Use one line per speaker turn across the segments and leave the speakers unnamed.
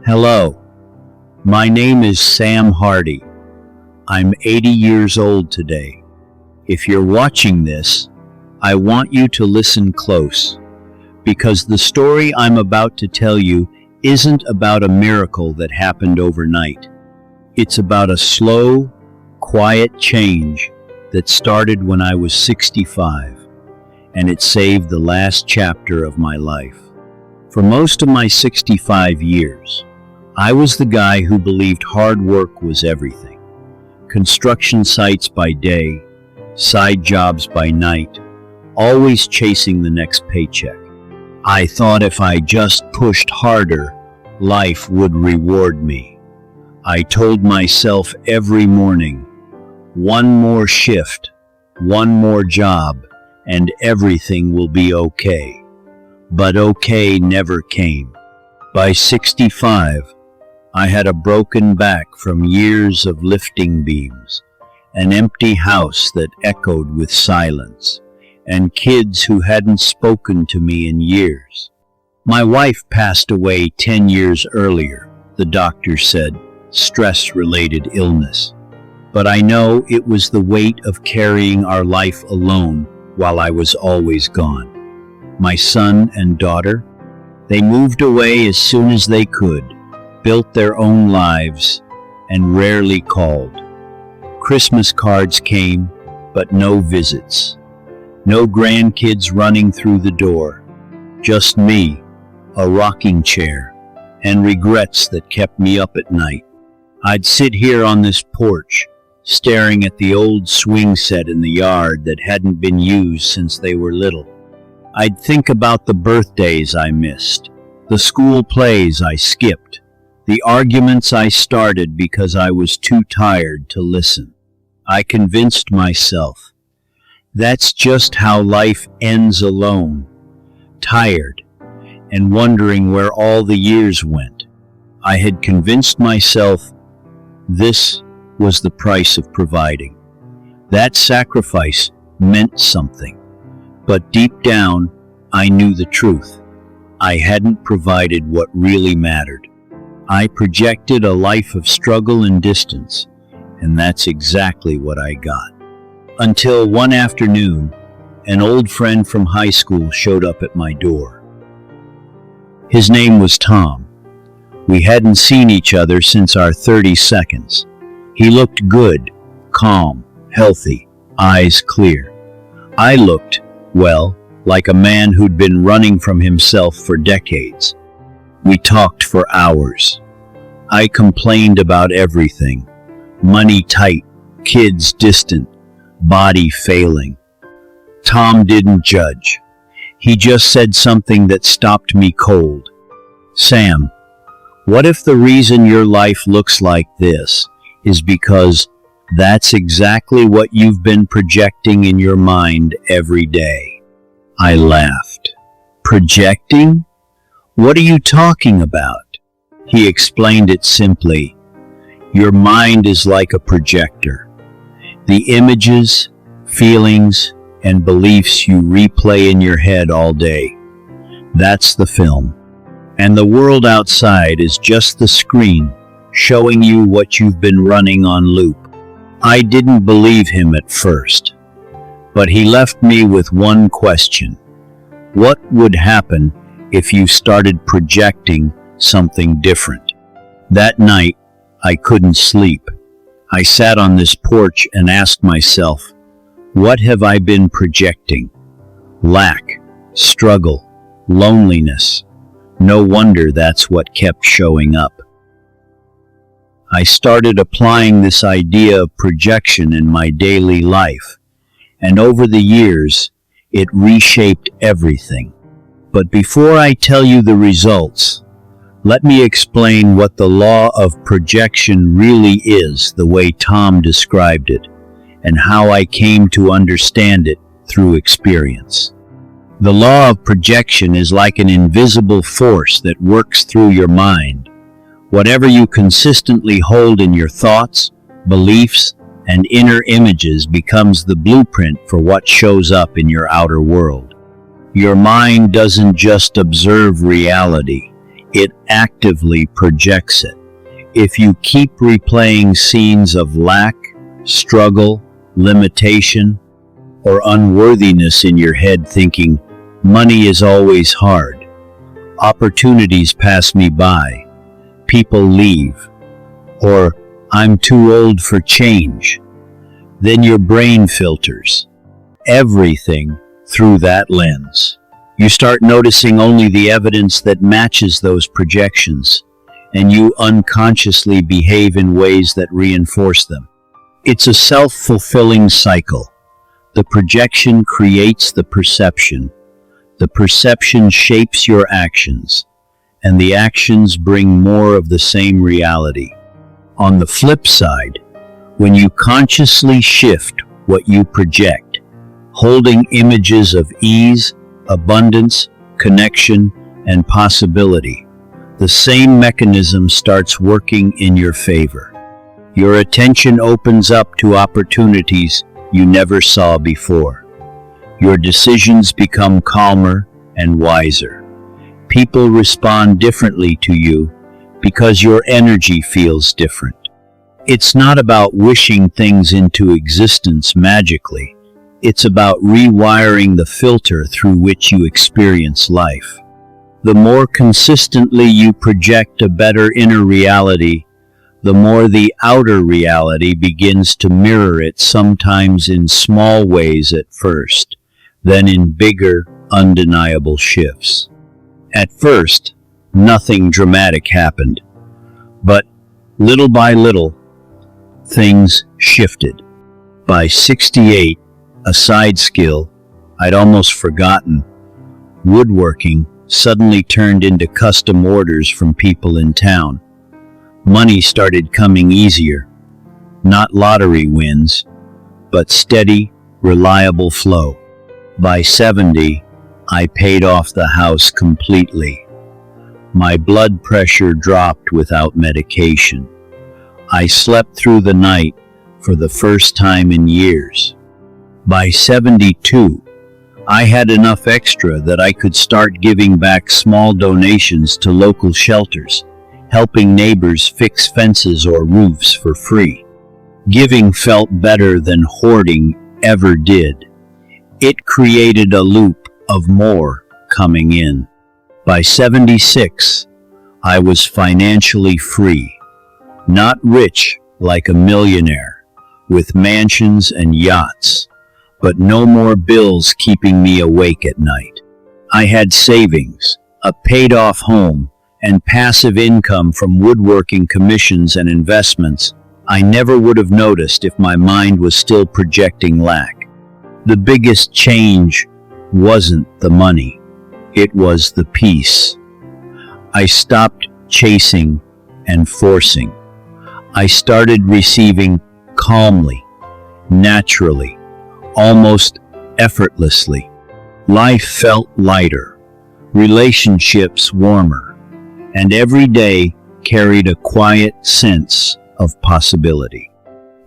Hello, my name is Sam Hardy. I'm 80 years old today. If you're watching this, I want you to listen close, because the story I'm about to tell you isn't about a miracle that happened overnight. It's about a slow, quiet change that started when I was 65, and it saved the last chapter of my life. For most of my 65 years, I was the guy who believed hard work was everything. Construction sites by day, side jobs by night, always chasing the next paycheck. I thought if I just pushed harder, life would reward me. I told myself every morning, one more shift, one more job, and everything will be okay. But okay never came. By 65, I had a broken back from years of lifting beams, an empty house that echoed with silence, and kids who hadn't spoken to me in years. My wife passed away 10 years earlier, the doctor said, stress-related illness. But I know it was the weight of carrying our life alone while I was always gone. My son and daughter, they moved away as soon as they could, built their own lives, and rarely called. Christmas cards came, but no visits. No grandkids running through the door. Just me, a rocking chair, and regrets that kept me up at night. I'd sit here on this porch, staring at the old swing set in the yard that hadn't been used since they were little. I'd think about the birthdays I missed, the school plays I skipped, the arguments I started because I was too tired to listen. I convinced myself, that's just how life ends alone, tired, and wondering where all the years went. I had convinced myself this was the price of providing. That sacrifice meant something, but deep down, I knew the truth. I hadn't provided what really mattered. I projected a life of struggle and distance, and that's exactly what I got. Until one afternoon, an old friend from high school showed up at my door. His name was Tom. We hadn't seen each other since our 30 seconds. He looked good, calm, healthy, eyes clear. I looked, well, like a man who'd been running from himself for decades. We talked for hours. I complained about everything. Money tight, kids distant, body failing. Tom didn't judge. He just said something that stopped me cold. Sam, what if the reason your life looks like this is because that's exactly what you've been projecting in your mind every day? I laughed. Projecting? What are you talking about? He explained it simply. Your mind is like a projector. The images, feelings, and beliefs you replay in your head all day. That's the film. And the world outside is just the screen, showing you what you've been running on loop. I didn't believe him at first, but he left me with one question. What would happen if you started projecting something different? That night, I couldn't sleep. I sat on this porch and asked myself, what have I been projecting? Lack, struggle, loneliness. No wonder that's what kept showing up. I started applying this idea of projection in my daily life, and over the years, it reshaped everything. But before I tell you the results, let me explain what the law of projection really is, the way Tom described it, and how I came to understand it through experience. The law of projection is like an invisible force that works through your mind. Whatever you consistently hold in your thoughts, beliefs, and inner images becomes the blueprint for what shows up in your outer world. Your mind doesn't just observe reality, it actively projects it. If you keep replaying scenes of lack, struggle, limitation, or unworthiness in your head thinking, money is always hard, opportunities pass me by, people leave, or I'm too old for change, then your brain filters everything through that lens. You start noticing only the evidence that matches those projections, and you unconsciously behave in ways that reinforce them. It's a self-fulfilling cycle. The projection creates the perception shapes your actions, and the actions bring more of the same reality. On the flip side, when you consciously shift what you project, holding images of ease, abundance, connection, and possibility, the same mechanism starts working in your favor. Your attention opens up to opportunities you never saw before. Your decisions become calmer and wiser. People respond differently to you because your energy feels different. It's not about wishing things into existence magically. It's about rewiring the filter through which you experience life. The more consistently you project a better inner reality, the more the outer reality begins to mirror it, sometimes in small ways at first, then in bigger, undeniable shifts. At first, nothing dramatic happened, but little by little, things shifted. By 68, a side skill I'd almost forgotten, woodworking, suddenly turned into custom orders from people in town. Money started coming easier, not lottery wins, but steady, reliable flow. By 70, I paid off the house completely. My blood pressure dropped without medication. I slept through the night for the first time in years. By 72, I had enough extra that I could start giving back small donations to local shelters, helping neighbors fix fences or roofs for free. Giving felt better than hoarding ever did. It created a loop of more coming in. By 76, I was financially free. Not rich like a millionaire, with mansions and yachts, but no more bills keeping me awake at night. I had savings, a paid-off home, and passive income from woodworking commissions and investments I never would have noticed if my mind was still projecting lack. The biggest change wasn't the money, it was the peace. I stopped chasing and forcing. I started receiving calmly, naturally, almost effortlessly. Life felt lighter, relationships warmer, and every day carried a quiet sense of possibility.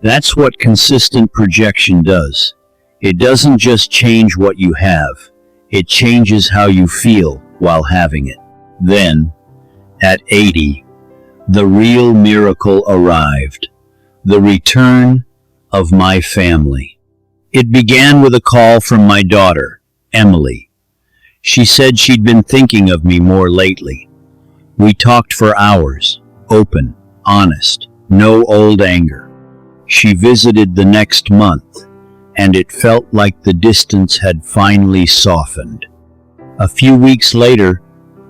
That's what consistent projection does. It doesn't just change what you have, it changes how you feel while having it. Then, at 80, the real miracle arrived, the return of my family. It began with a call from my daughter, Emily. She said she'd been thinking of me more lately. We talked for hours, open, honest, no old anger. She visited the next month, and it felt like the distance had finally softened. A few weeks later,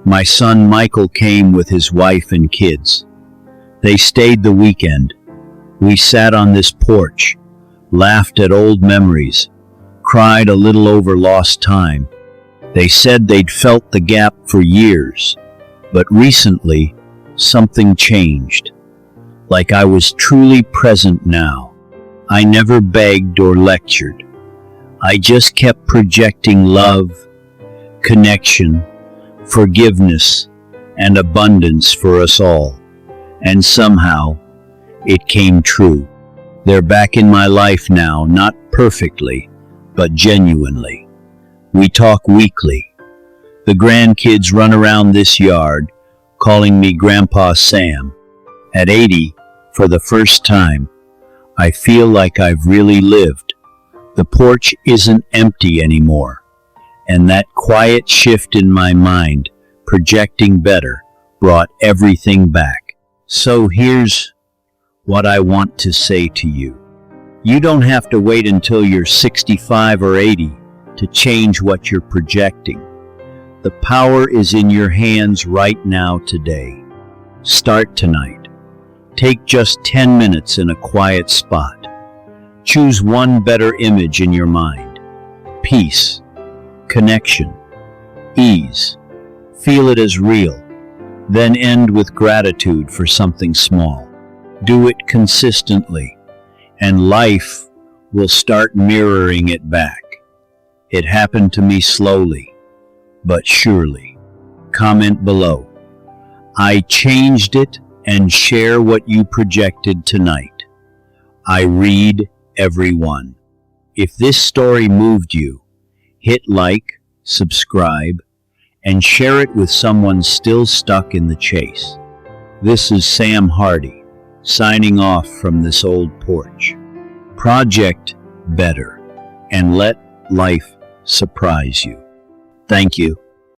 my son Michael came with his wife and kids. They stayed the weekend. We sat on this porch, laughed at old memories, cried a little over lost time. They said they'd felt the gap for years, but recently something changed. Like I was truly present now. I never begged or lectured. I just kept projecting love, connection, forgiveness, and abundance for us all. And somehow, it came true. They're back in my life now, not perfectly, but genuinely. We talk weekly. The grandkids run around this yard, calling me Grandpa Sam. At 80, for the first time, I feel like I've really lived. The porch isn't empty anymore, and that quiet shift in my mind, projecting better, brought everything back. So here's what I want to say to you. You don't have to wait until you're 65 or 80 to change what you're projecting. The power is in your hands right now today. Start tonight. Take just 10 minutes in a quiet spot. Choose one better image in your mind. Peace, connection, ease. Feel it as real. Then end with gratitude for something small. Do it consistently, and life will start mirroring it back. It happened to me slowly, but surely. Comment below. I changed it, and share what you projected tonight. I read every one. If this story moved you, hit like, subscribe, and share it with someone still stuck in the chase. This is Sam Hardy, signing off from this old porch. Project better, and let life surprise you. Thank you.